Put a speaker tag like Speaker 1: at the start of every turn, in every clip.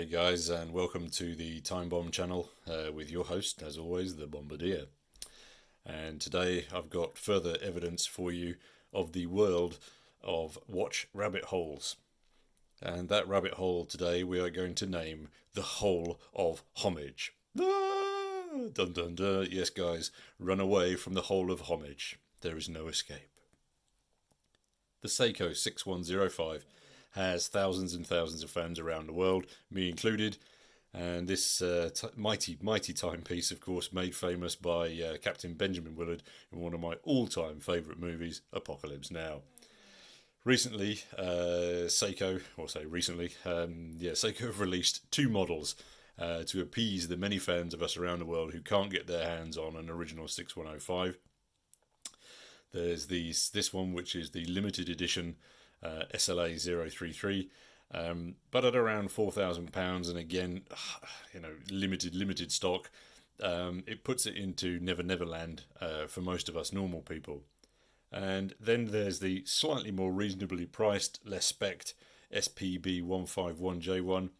Speaker 1: guys, and welcome to the Time Bomb channel with your host, as always, the Bombardier. And today I've got further evidence for you of the world of watch rabbit holes. And that rabbit hole today we are going to name the Hole of Homage. Ah, dun dun dun. Yes guys, run away from the Hole of Homage. There is no escape. The Seiko 6105 has thousands and thousands of fans around the world, me included, and this mighty timepiece, of course, made famous by Captain Benjamin Willard in one of my all-time favourite movies, Apocalypse Now. Recently, Seiko have released two models to appease the many fans of us around the world who can't get their hands on an original 6105. There's this one, which is the limited edition SLA 033, but at around £4,000, and again, limited stock. It puts it into Never Never Land for most of us normal people. And then there's the slightly more reasonably priced, less spec'd SPB151 J1,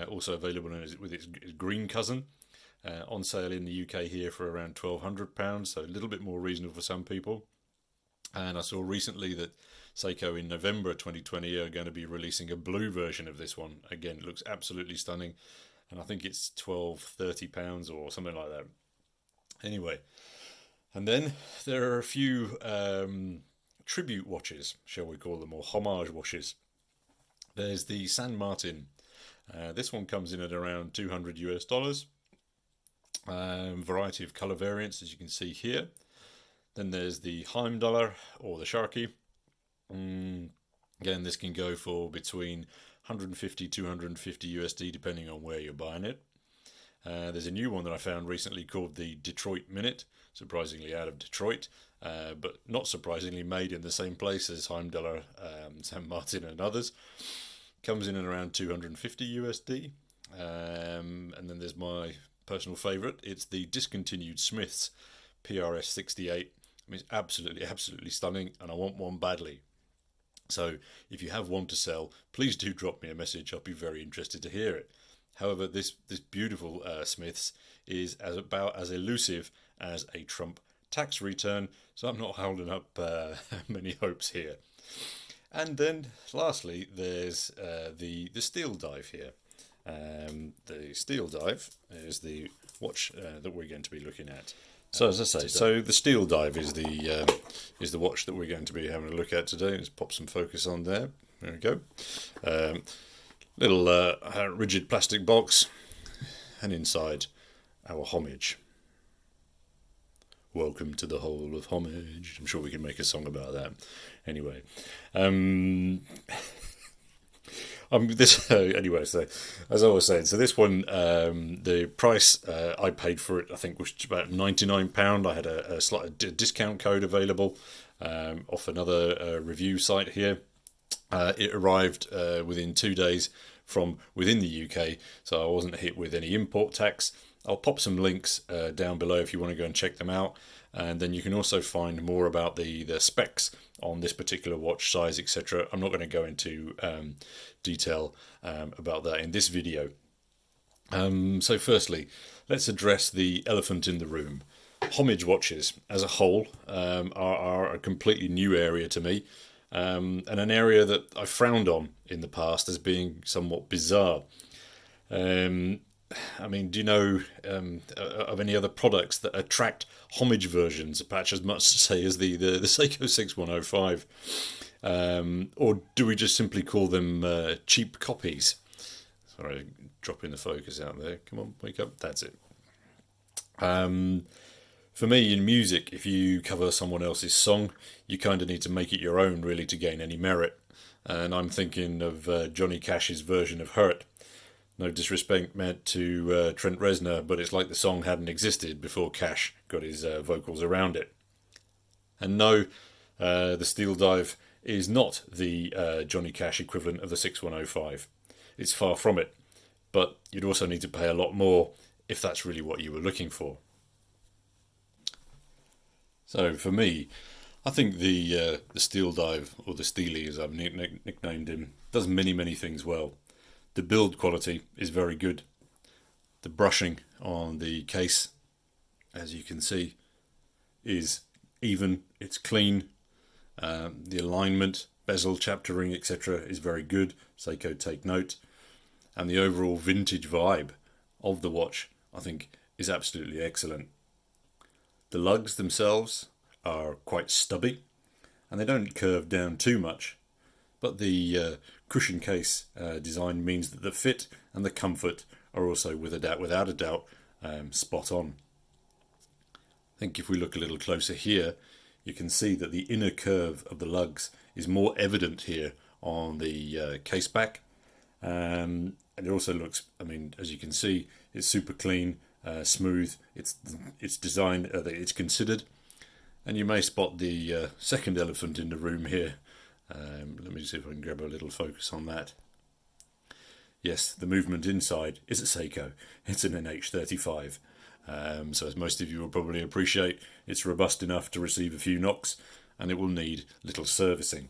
Speaker 1: also available with its green cousin, on sale in the UK here for around £1,200, so a little bit more reasonable for some people. And I saw recently that Seiko in November 2020 are going to be releasing a blue version of this one. Again, it looks absolutely stunning, and I think it's £12-13 or something like that. Anyway, and then there are a few tribute watches, shall we call them, or homage watches. There's the San Martin. This one comes in at around $200 US. Variety of colour variants, as you can see here. Then there's the Heimdallr, or the Sharky. Again, this can go for between 150 250 USD depending on where you're buying it. There's a new one that I found recently called the Detroit Minute, surprisingly out of Detroit, but not surprisingly made in the same place as Heimdallr, San Martin and others. Comes in at around 250 USD. And then there's my personal favourite. It's the discontinued Smiths PRS 68. I mean, it's absolutely stunning, and I want one badly. So if you have one to sell, please do drop me a message. I'll be very interested to hear it. However, this beautiful Smiths is about as elusive as a Trump tax return, so I'm not holding up many hopes here. And then lastly, there's the Steeldive here. The Steeldive is the watch that we're going to be looking at. So as I say, so the Steeldive is the watch that we're going to be having a look at today. Let's pop some focus on there. There we go. Little rigid plastic box, and inside our homage. Welcome to the Hole of Homage. I'm sure we can make a song about that. Anyway, anyway, so as I was saying, so this one, the price I paid for it, I think, was about £99. I had a slight discount code available off another review site here. It arrived within 2 days from within the UK, so I wasn't hit with any import tax. I'll pop some links down below if you want to go and check them out, and then you can also find more about the specs on this particular watch, size, etc. I'm not going to go into detail about that in this video. So firstly, let's address the elephant in the room. Homage watches as a whole are a completely new area to me, and an area that I frowned on in the past as being somewhat bizarre. I mean, do you know of any other products that attract homage versions, perhaps as much to say as the Seiko 6105? Or do we just simply call them cheap copies? Sorry, dropping the focus out there. Come on, wake up. That's it. For me, in music, if you cover someone else's song, you kind of need to make it your own, really, to gain any merit. And I'm thinking of Johnny Cash's version of Hurt. No disrespect meant to Trent Reznor, but it's like the song hadn't existed before Cash got his vocals around it. And no, the Steeldive is not the Johnny Cash equivalent of the 6105. It's far from it, but you'd also need to pay a lot more if that's really what you were looking for. So for me, I think the Steeldive, or the Steely as I've nicknamed him, does many things well. The build quality is very good. The brushing on the case, as you can see, is even, it's clean. The alignment, bezel, chapter ring, etc. is very good. Seiko take note. And the overall vintage vibe of the watch, I think, is absolutely excellent. The lugs themselves are quite stubby and they don't curve down too much, but the cushion case design means that the fit and the comfort are also without a doubt spot on. I think if we look a little closer here, you can see that the inner curve of the lugs is more evident here on the case back. And it also looks, I mean, as you can see, it's super clean, smooth. It's designed, it's considered. And you may spot the second elephant in the room here. Let me see if I can grab a little focus on that. Yes, the movement inside is a Seiko. It's an NH35. So as most of you will probably appreciate, it's robust enough to receive a few knocks, and it will need little servicing.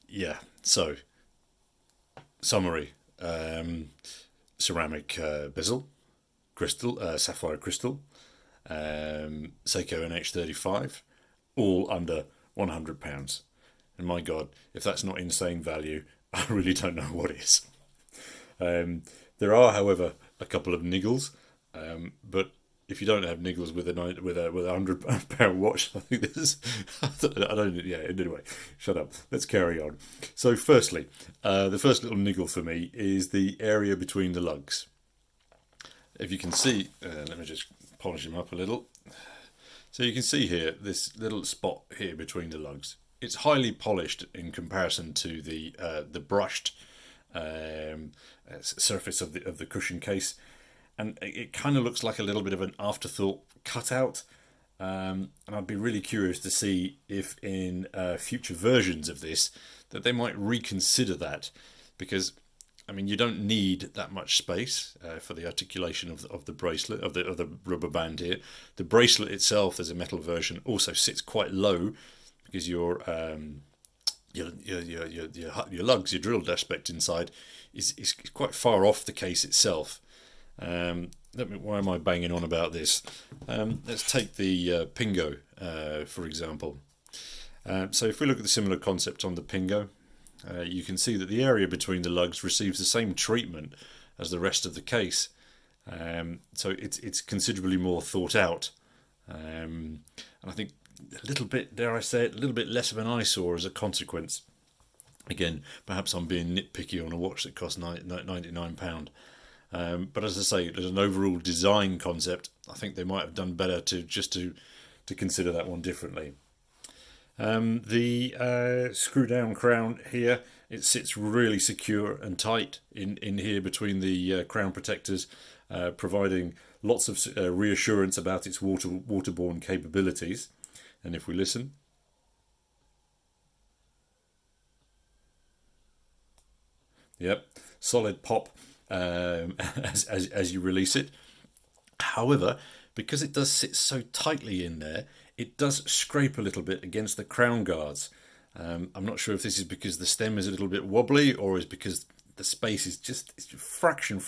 Speaker 1: Yeah, so summary: ceramic bezel, crystal, sapphire crystal, Seiko NH35, all under £100. And my God, if that's not insane value, I really don't know what is. There are, however, a couple of niggles, but if you don't have niggles with a £100 watch, I think this is, I don't. Yeah. Anyway, shut up. Let's carry on. So, firstly, the first little niggle for me is the area between the lugs. If you can see, let me just polish them up a little. So you can see here this little spot here between the lugs. It's highly polished in comparison to the brushed surface of the cushion case, and it kind of looks like a little bit of an afterthought cutout. And I'd be really curious to see if in future versions of this that they might reconsider that, because I mean, you don't need that much space for the articulation of the bracelet, of the rubber band here. The bracelet itself, as a metal version, also sits quite low because your lugs, your drilled aspect inside, is quite far off the case itself. Why am I banging on about this? Let's take the Pingo, for example. So if we look at the similar concept on the Pingo, you can see that the area between the lugs receives the same treatment as the rest of the case. So it's considerably more thought out. And I think a little bit, dare I say it, a little bit less of an eyesore as a consequence. Again, perhaps I'm being nitpicky on a watch that costs £99. But as I say, as an overall design concept, I think they might have done better to consider that one differently. The screw down crown here, it sits really secure and tight in here between the crown protectors, providing lots of reassurance about its waterborne capabilities. And if we listen, yep, solid pop as you release it. However, because it does sit so tightly in there, it does scrape a little bit against the crown guards. I'm not sure if this is because the stem is a little bit wobbly or is because the space is just fraction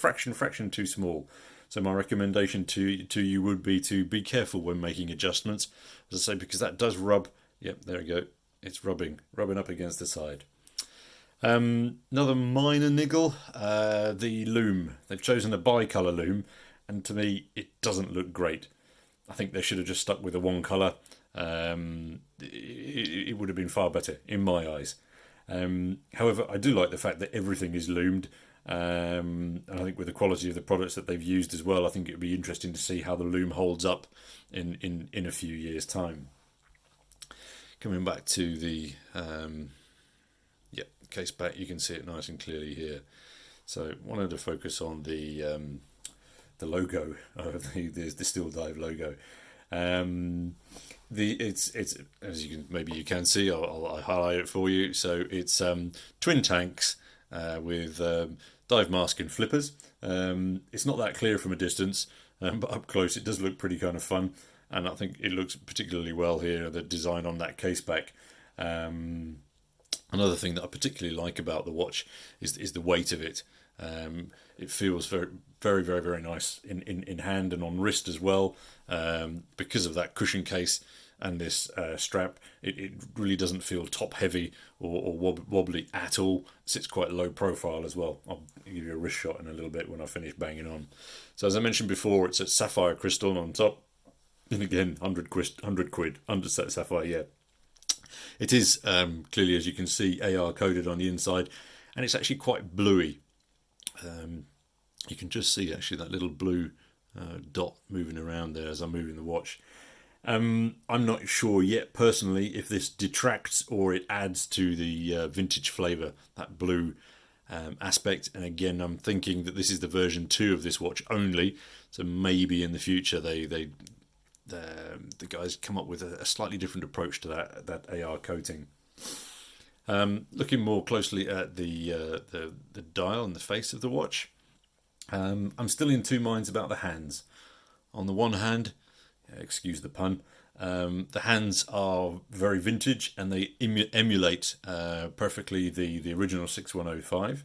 Speaker 1: too small. So my recommendation to you would be to be careful when making adjustments. As I say, because that does rub. Yep, there we go. It's rubbing up against the side. Another minor niggle, the loom. They've chosen a bi-colour loom, and to me it doesn't look great. I think they should have just stuck with a one colour. It would have been far better in my eyes. However, I do like the fact that everything is loomed. And I think with the quality of the products that they've used as well, I think it would be interesting to see how the loom holds up in a few years' time. Coming back to the case back, you can see it nice and clearly here. So wanted to focus on the logo, the Steeldive logo. It's as you can see, I'll highlight it for you. So it's twin tanks with dive mask and flippers. It's not that clear from a distance, but up close it does look pretty kind of fun, and I think it looks particularly well here, the design on that case back. Another thing that I particularly like about the watch is the weight of it. It feels very nice in hand and on wrist as well, because of that cushion case and this strap. It really doesn't feel top heavy or wobbly at all. It sits quite low profile as well. I'll give you a wrist shot in a little bit when I finish banging on. So as I mentioned before, it's a sapphire crystal on top, and again 100 quid under sapphire. Yeah, it is clearly, as you can see, AR coded on the inside, and it's actually quite bluey. You can just see actually that little blue dot moving around there as I'm moving the watch. I'm not sure yet personally if this detracts or it adds to the vintage flavour, that blue aspect. And again, I'm thinking that this is the version 2 of this watch only, so maybe in the future the guys come up with a slightly different approach to that AR coating. Looking more closely at the dial and the face of the watch, I'm still in two minds about the hands. On the one hand, excuse the pun, the hands are very vintage and they emulate perfectly the original 6105.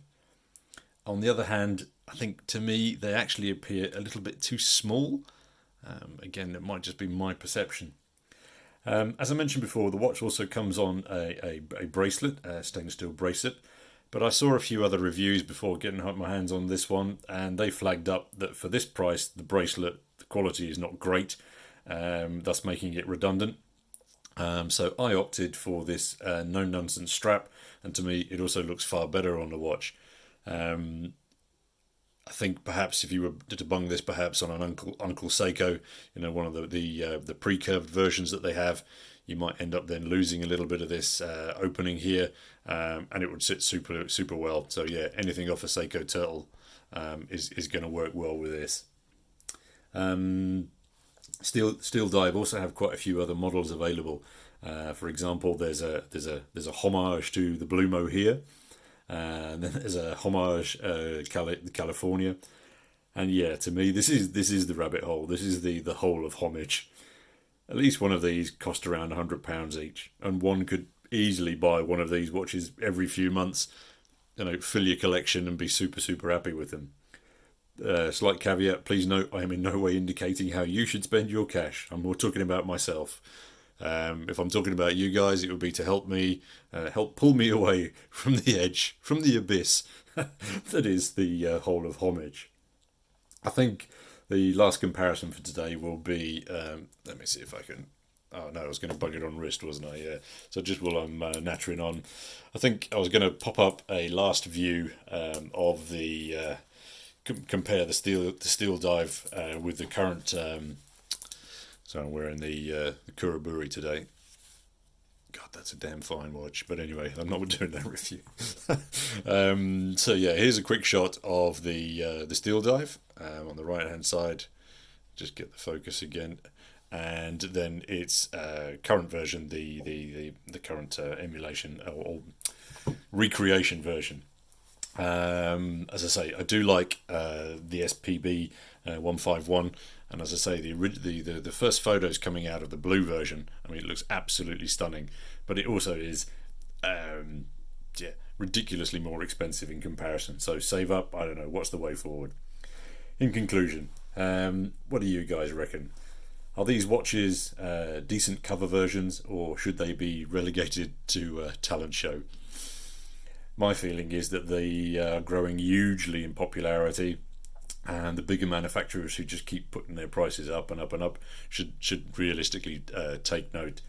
Speaker 1: On the other hand, I think to me they actually appear a little bit too small. Again, it might just be my perception. As I mentioned before, the watch also comes on a bracelet, a stainless steel bracelet, but I saw a few other reviews before getting my hands on this one, and they flagged up that for this price, the bracelet, the quality is not great, thus making it redundant. So I opted for this no-nonsense strap, and to me it also looks far better on the watch. I think perhaps if you were to bung this perhaps on an Uncle Seiko, one of the pre-curved versions that they have, you might end up then losing a little bit of this opening here, and it would sit super well. So yeah, anything off a Seiko Turtle is going to work well with this. Steeldive also have quite a few other models available. For example, there's a homage to the Blue Mohair. And then there's a homage California, and yeah, to me this is the rabbit hole. This is the hole of homage. At least one of these cost around £100 each, and one could easily buy one of these watches every few months. Fill your collection and be super happy with them. Slight caveat: please note, I am in no way indicating how you should spend your cash. I'm more talking about myself. If I'm talking about you guys, it would be to help pull me away from the edge, from the abyss that is the whole of homage. I think the last comparison for today will be, let me see if I can, oh no, I was going to bug it on wrist, wasn't I? Yeah. So just while I'm nattering on, I think I was going to pop up a last view of the, compare the Steeldive with the current, so I'm wearing the Kuraburi today. God, that's a damn fine watch. But anyway, I'm not doing that review. So yeah, here's a quick shot of the Steeldive on the right hand side. Just get the focus again, and then its current version, the current emulation or recreation version. As I say, I do like the SPB 151. And as I say, the first photos coming out of the blue version, I mean, it looks absolutely stunning, but it also is ridiculously more expensive in comparison. So save up. I don't know, what's the way forward? In conclusion, what do you guys reckon? Are these watches decent cover versions, or should they be relegated to a talent show? My feeling is that they are growing hugely in popularity, and the bigger manufacturers who just keep putting their prices up and up and up should realistically take note.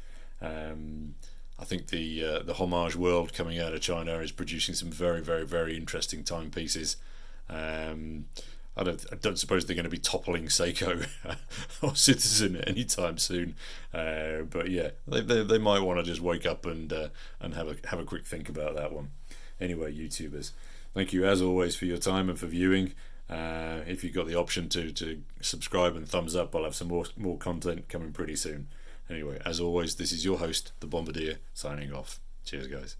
Speaker 1: I think the homage world coming out of China is producing some very interesting timepieces. I don't suppose they're going to be toppling Seiko or Citizen anytime soon, but yeah, they might want to just wake up and have a quick think about that one. Anyway, YouTubers, thank you as always for your time and for viewing. If you've got the option to subscribe and thumbs up, I'll have some more content coming pretty soon. Anyway, as always, this is your host, the Bombardier, signing off. Cheers, guys.